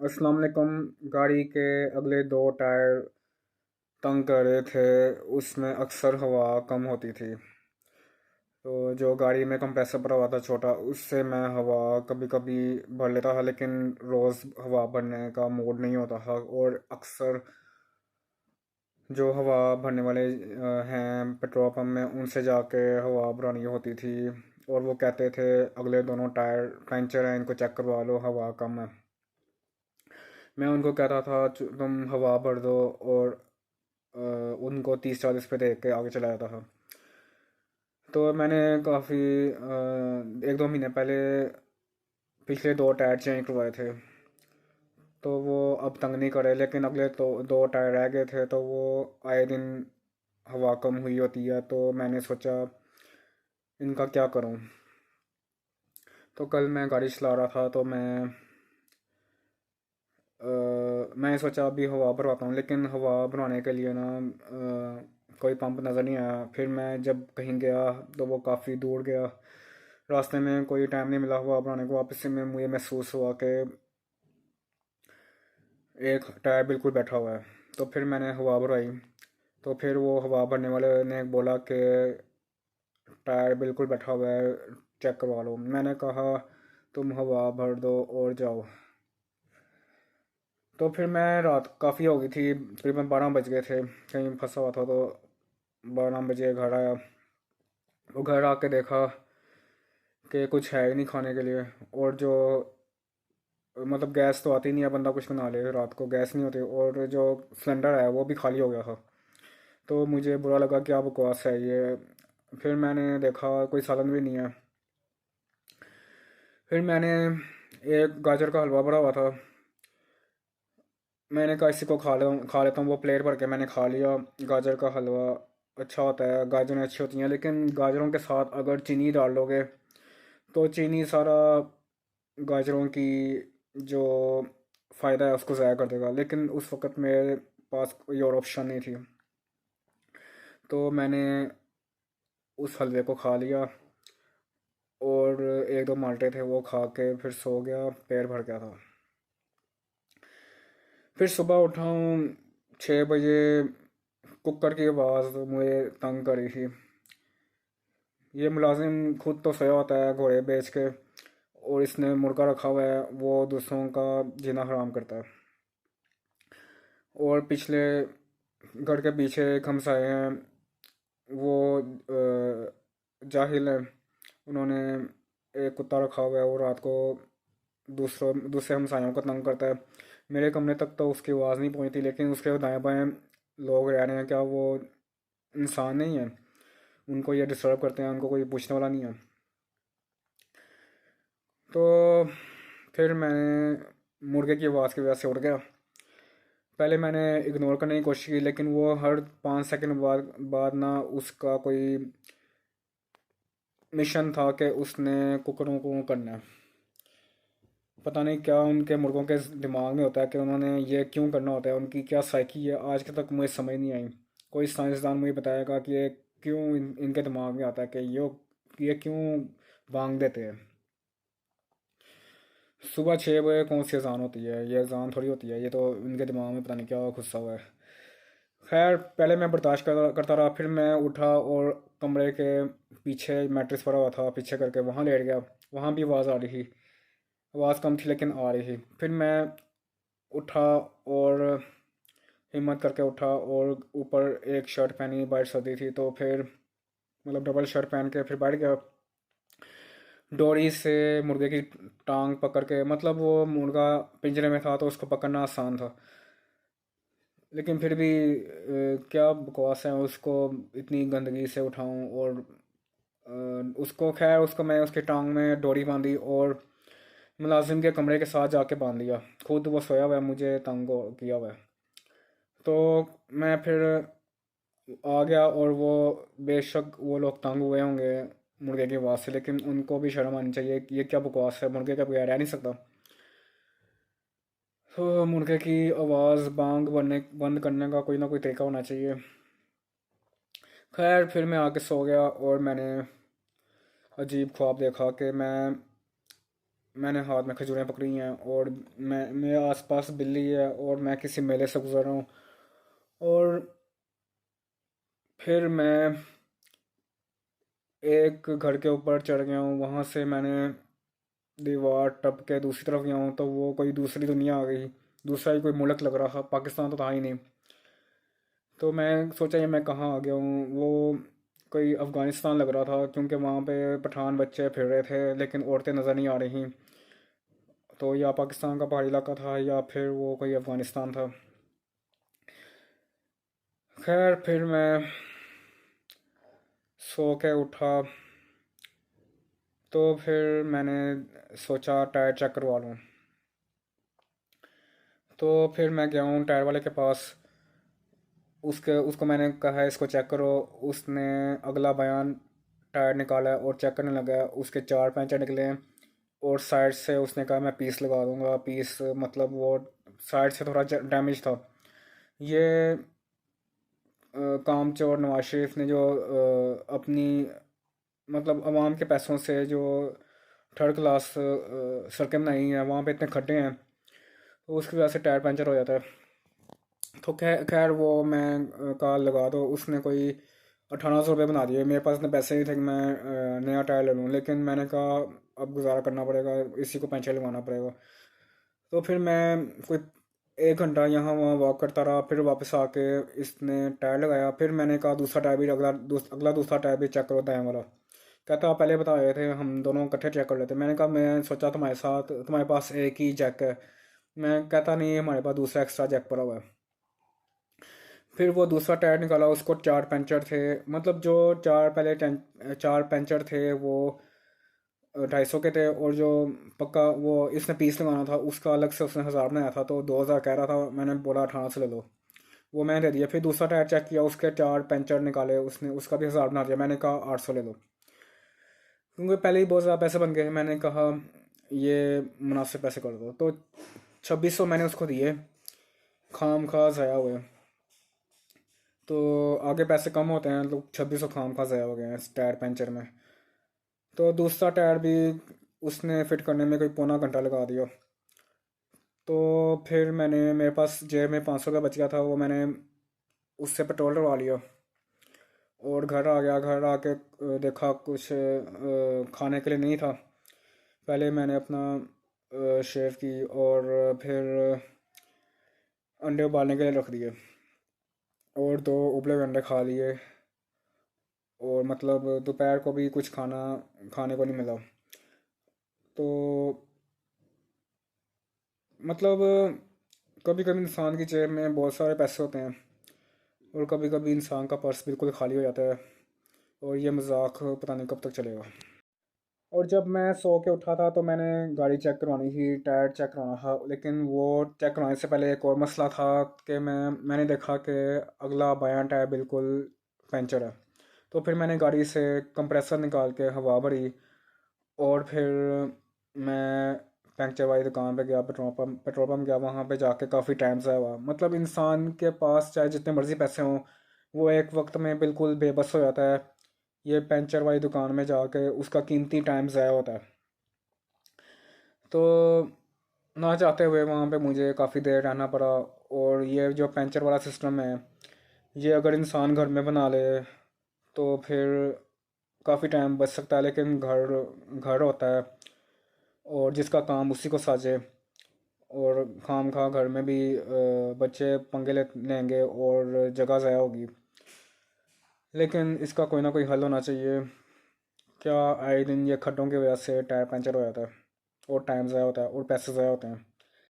अस्सलाम वालेकुम। गाड़ी के अगले दो टायर तंग कर रहे थे। उसमें अक्सर हवा कम होती थी। तो जो गाड़ी में कंप्रेसर भरा हुआ था छोटा, उससे मैं हवा कभी कभी भर लेता था, लेकिन रोज़ हवा भरने का मूड नहीं होता था। और अक्सर जो हवा भरने वाले हैं पेट्रोल पंप में, उनसे जाके हवा भरानी होती थी। और वो कहते थे अगले दोनों टायर पंचर हैं, इनको चेक करवा लो, हवा कम है। मैं उनको कहता था तुम हवा भर दो, और उनको 30-40 पे देख के आगे चला जाता था। तो मैंने काफ़ी 1-2 महीने पहले पिछले दो टायर चेंज करवाए थे। तो वो अब तंग नहीं करे, लेकिन अगले तो दो टायर रह गए थे, तो वो आए दिन हवा कम हुई होती है। तो मैंने सोचा इनका क्या करूं। तो कल मैं गाड़ी चला रहा था, तो मैंने सोचा अभी हवा भरवाता हूँ, लेकिन हवा भरवाने के लिए ना कोई पंप नज़र नहीं आया। फिर मैं जब कहीं गया तो वो काफ़ी दूर गया। रास्ते में कोई टाइम नहीं मिला हवा भरवाने को। वापस से में मुझे महसूस हुआ कि एक टायर बिल्कुल बैठा हुआ है। तो फिर मैंने हवा भरवाई। तो फिर वो हवा भरने वाले ने बोला कि टायर बिल्कुल बैठा हुआ है, चेक करवा लो। मैंने कहा तुम हवा भर दो और जाओ। तो फिर मैं रात काफ़ी हो गई थी, तकरीबन 12 बज गए थे, कहीं फंसा हुआ था। तो 12 बजे घर आया। वो घर आके देखा कि कुछ है ही नहीं खाने के लिए। और जो मतलब गैस तो आती नहीं है, बंदा कुछ बना ले, रात को गैस नहीं होती। और जो सिलेंडर है वो भी खाली हो गया था। तो मुझे बुरा लगा कि अब बकवास है ये। फिर मैंने देखा कोई सालन भी नहीं है। फिर मैंने एक गाजर का हलवा बना हुआ था। मैंने कहा इसी को खा लेता हूँ। वो प्लेट भर के मैंने खा लिया। गाजर का हलवा अच्छा होता है, गाजरें अच्छी होती हैं, लेकिन गाजरों के साथ अगर चीनी डाल लोगे तो चीनी सारा गाजरों की जो फ़ायदा है उसको ज़ाया कर देगा। लेकिन उस वक़्त मेरे पास कोई और ऑप्शन नहीं थी। तो मैंने उस हलवे को खा लिया, और एक दो माल्टे थे वो खा के फिर सो गया, पेट भर गया था। फिर सुबह उठा हूँ 6 बजे। कुकर की आवाज़ मुझे तंग करी थी। ये मुलाजिम खुद तो सोया होता है घोड़े बेच के, और इसने मुर्गा रखा हुआ है, वो दूसरों का जीना हराम करता है। और पिछले घर के पीछे एक हमसाए हैं, वो जाहिल है। उन्होंने एक कुत्ता रखा हुआ है, वो रात को दूसरे हमसायों को तंग करता है। मेरे कमरे तक तो उसकी आवाज़ नहीं पहुंचती, लेकिन उसके दाएं बाएं लोग रह रहे हैं। क्या वो इंसान नहीं है? उनको ये डिस्टर्ब करते हैं, उनको कोई पूछने वाला नहीं है। तो फिर मैंने मुर्गे की आवाज़ की वजह से उठ गया। पहले मैंने इग्नोर करने की कोशिश की, लेकिन वो हर 5 सेकंड बाद ना उसका कोई मिशन था कि उसने कुकरों को करना है। पता नहीं क्या उनके मुर्गों के दिमाग में होता है कि उन्होंने ये क्यों करना होता है, उनकी क्या साइकी है, आज तक मुझे समझ नहीं आई। कोई साइंसदान मुझे बताएगा कि ये क्यों इनके दिमाग में आता है कि ये क्यों बांग देते हैं। सुबह 6 बजे कौन सी अजान होती है? ये अजान थोड़ी होती है, ये तो इनके दिमाग में पता नहीं क्या घुसा हुआ है। खैर, पहले मैं बर्दाश्त करता रहा। फिर मैं उठा और कमरे के पीछे मैट्रेस पड़ा हुआ था, पीछे करके वहाँ लेट गया। वहाँ भी आवाज़ आ रही थी, आवाज़ कम थी लेकिन आ रही थी। फिर मैं उठा और हिम्मत करके उठा, और ऊपर एक शर्ट पहनी, बाहर सर्दी थी, तो फिर मतलब डबल शर्ट पहन के फिर बैठ गया। डोरी से मुर्गे की टांग पकड़ के, मतलब वो मुर्गा पिंजरे में था तो उसको पकड़ना आसान था, लेकिन फिर भी क्या बकवास है, उसको इतनी गंदगी से उठाऊं। और उसको खैर उसको मैं उसके टांग में डोरी बांधी, और मुलाजिम के कमरे के साथ जाके बांध दिया। खुद वो सोया हुआ है, मुझे तंग किया हुआ है। तो मैं फिर आ गया, और वो बेशक वो लोग तंग हुए होंगे मुर्गे की आवाज़ से, लेकिन उनको भी शर्म आनी चाहिए। ये क्या बकवास है, मुर्गे के बगैर रह नहीं सकता। तो मुर्गे की आवाज़ बांग बनने बंद करने का कोई ना कोई तरीका होना चाहिए। खैर, फिर मैं आके सो गया, और मैंने अजीब ख्वाब देखा कि मैं मैंने हाथ में खजूरें पकड़ी हैं और मैं मेरे आसपास बिल्ली है और मैं किसी मेले से गुजर रहा हूँ। और फिर मैं एक घर के ऊपर चढ़ गया हूँ, वहाँ से मैंने दीवार टप के दूसरी तरफ गया हूँ तो वो कोई दूसरी दुनिया आ गई। दूसरा ही कोई मुल्क लग रहा था, पाकिस्तान तो था ही नहीं। तो मैं सोचा ये मैं कहाँ आ गया हूँ। वो कोई अफ़गानिस्तान लग रहा था क्योंकि वहाँ पे पठान बच्चे फिर रहे थे लेकिन औरतें नज़र नहीं आ रही। तो या पाकिस्तान का पहाड़ी इलाका था या फिर वो कोई अफ़गानिस्तान था। खैर फिर मैं सो के उठा तो फिर मैंने सोचा टायर चेक करवा लूँ। तो फिर मैं गया हूँ टायर वाले के पास। उसके उसको मैंने कहा इसको चेक करो। उसने अगला बयान टायर निकाला और चेक करने लगा। उसके चार पैंचर निकले हैं और साइड से उसने कहा मैं पीस लगा दूंगा। पीस मतलब वो साइड से थोड़ा डैमेज था। ये कामचोर नवाज शरीफ ने जो अपनी मतलब अवाम के पैसों से जो थर्ड क्लास सड़कें बनाई हैं, वहाँ पे इतने खड्डे हैं तो उसकी वजह से टायर पंचर हो जाता है। तो खैर खैर वो मैं कहा लगा दो। उसने कोई 1800 रुपये बना दिए। मेरे पास इतने पैसे नहीं थे कि मैं नया टायर ले लूँ, लेकिन मैंने कहा अब गुजारा करना पड़ेगा, इसी को पंचर लगवाना पड़ेगा। तो फिर मैं कोई 1 घंटा यहाँ वहाँ वॉक करता रहा। फिर वापस आके इसने टायर लगाया। फिर मैंने कहा दूसरा टायर भी अगला दूसरा टायर भी चेक करो दाएं वाला। कहता आप पहले बताए थे हम दोनों इकट्ठे चेक कर लेते। मैंने कहा मैं सोचा तुम्हारे साथ तुम्हारे पास एक ही जैक है। मैं कहता नहीं हमारे पास दूसरा एक्स्ट्रा जैक पड़ा हुआ है। फिर वो दूसरा टायर निकाला, उसको चार पंचर थे। मतलब जो चार पंचर थे वो 250 के थे। और जो पक्का वो इसने पीस लगाना था उसका अलग से उसने 1000 बनाया था, तो 2000 कह रहा था। मैंने बोला 18 से ले लो। वो मैंने दे दिया। फिर दूसरा टायर चेक किया, उसके चार पंचर निकाले उसने, उसका भी 1000 बना दिया। मैंने कहा 800 ले लो, क्योंकि पहले ही बहुत ज़्यादा पैसे बन गए। मैंने कहा ये मुनासिब पैसे कर दो। तो 2600 मैंने उसको दिए, खाम खा ज़ाया हुए। तो आगे पैसे कम होते हैं, लोग 2600 खाम खा ज़ाया हो गए हैं इस टायर पंचर में। तो दूसरा टायर भी उसने फिट करने में कोई पौना घंटा लगा दिया। तो फिर मेरे पास जेब में 500 रुपये बच गया था, वो मैंने उससे पेट्रोल डलवा लिया और घर आ गया। घर आके देखा कुछ खाने के लिए नहीं था। पहले मैंने अपना शेव की और फिर अंडे उबालने के लिए रख दिए और 2 उबले हुए अंडे खा लिए। और मतलब दोपहर को भी कुछ खाना खाने को नहीं मिला। तो मतलब कभी कभी इंसान की जेब में बहुत सारे पैसे होते हैं और कभी कभी इंसान का पर्स बिल्कुल खाली हो जाता है। और ये मजाक पता नहीं कब तक चलेगा। और जब मैं सो के उठा था तो मैंने गाड़ी चेक करवानी थी, टायर चेक करवाना था। लेकिन वो चेक करवाने से पहले एक और मसला था कि मैंने देखा कि अगला बायां टायर बिल्कुल पंचर है। तो फिर मैंने गाड़ी से कंप्रेसर निकाल के हवा भरी और फिर मैं पंचर वाली दुकान पे गया, पेट्रोल पंप गया। वहाँ पे जाके काफ़ी टाइम ज़ाया हुआ। मतलब इंसान के पास चाहे जितने मर्ज़ी पैसे हों, वो एक वक्त में बिल्कुल बेबस हो जाता है। ये पंचर वाली दुकान में जाके उसका कीमती टाइम ज़ाया होता है। तो ना चाहते हुए वहाँ पे मुझे काफ़ी देर रहना पड़ा। और ये जो पंचर वाला सिस्टम है, ये अगर इंसान घर में बना ले तो फिर काफ़ी टाइम बच सकता है। लेकिन घर घर होता है और जिसका काम उसी को साझे। और खाम खा घर में भी बच्चे पंगे लेंगे और जगह ज़ाया होगी। लेकिन इसका कोई ना कोई हल होना चाहिए। क्या आए दिन ये खड्डों की वजह से टायर पंचर हो जाता है और टाइम ज़ाया होता है और पैसे ज़ाया होते हैं।